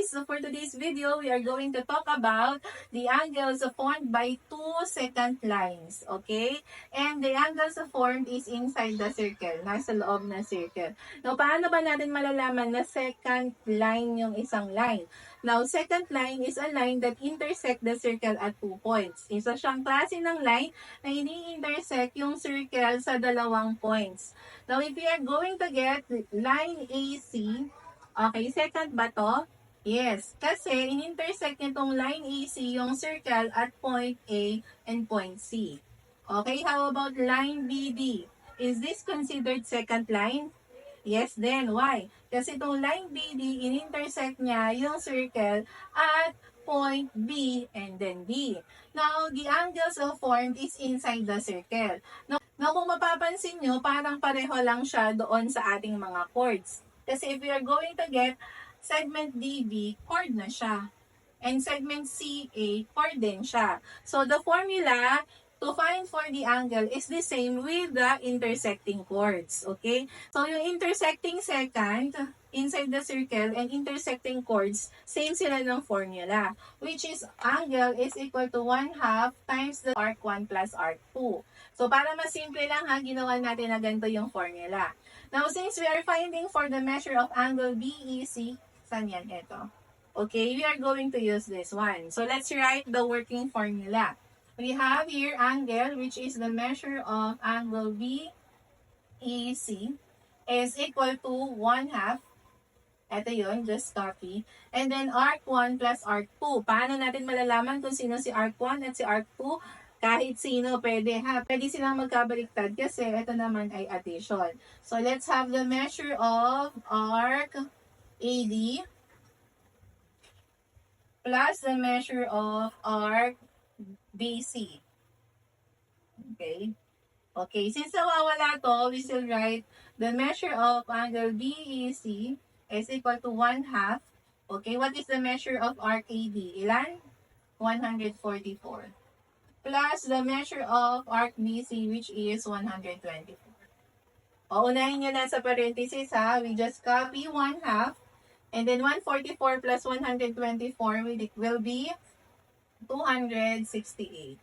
guys! So for today's video, we are going to talk about the angles formed by two secant lines. Okay? And the angles formed is inside the circle. Nasa loob na circle. Now, paano ba natin malalaman na secant line yung isang line? Now, secant line is a line that intersect the circle at 2 points. Isa siyang klase ng line na ini-intersect yung circle sa dalawang points. Now, if we are going to get line AC, okay, second ba to? Yes, kasi in-intersect nitong line AC yung circle at point A and point C. Okay, how about line BD? Is this considered second line? Yes, then why? Kasi itong line BD, in-intersect niya yung circle at point B and then D. Now, the angles formed is inside the circle. Now, kung mapapansin nyo, parang pareho lang siya doon sa ating mga chords. Kasi if we are going to get segment DB, chord na siya. And segment CA, chord din siya. So, the formula to find for the angle is the same with the intersecting chords. Okay? So, yung intersecting secant inside the circle and intersecting chords, same sila ng formula. Which is, angle is equal to 1/2 times the arc 1 plus arc 2. So, para mas simple lang ha, ginawa natin na ganito yung formula. Now, since we are finding for the measure of angle BEC, saan yan? Ito. Okay, we are going to use this one. So, let's write the working formula. We have here angle, which is the measure of angle BEC, is equal to 1/2. Ito yun, just copy. And then, arc 1 plus arc 2. Paano natin malalaman kung sino si arc 1 at si arc 2? Kahit sino, pwede ha. Pwede silang magkabaliktad kasi ito naman ay addition. So, let's have the measure of arc AD plus the measure of arc BC. Okay? Okay, since nawawala to, we still write the measure of angle BEC is equal to 1/2. Okay, what is the measure of arc AD? Ilan? 144. Plus the measure of arc BC, which is 124. O, unahin nyo na sa parenthesis ha. We just copy 1/2. And then 144 plus 124 will be 268.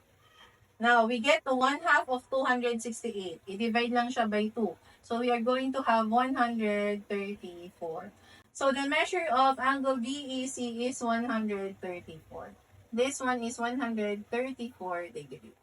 Now, we get the 1/2 of 268. I-divide lang siya by 2. So, we are going to have 134. So, the measure of angle BEC is 134. This one is 134 degrees.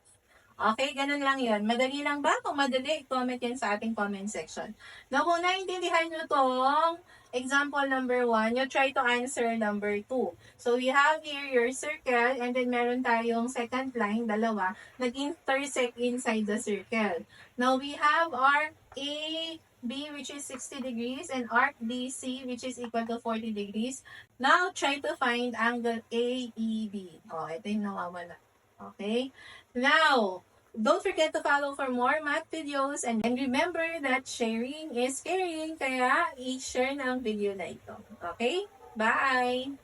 Okay, ganun lang yun. Madali lang ba? Kung madali, comment yan sa ating comment section. Now, kung naintindihan nyo tong example number 1, you try to answer number 2. So, we have here your circle and then meron tayong second line, dalawa, nag-intersect inside the circle. Now, we have arc AB, which is 60 degrees, and arc BC, which is equal to 40 degrees. Now, try to find angle AEB. Oh, ito yung nawawala. Okay? Now, don't forget to follow for more math videos and remember that sharing is caring, kaya i-share ng video na ito. Okay? Bye!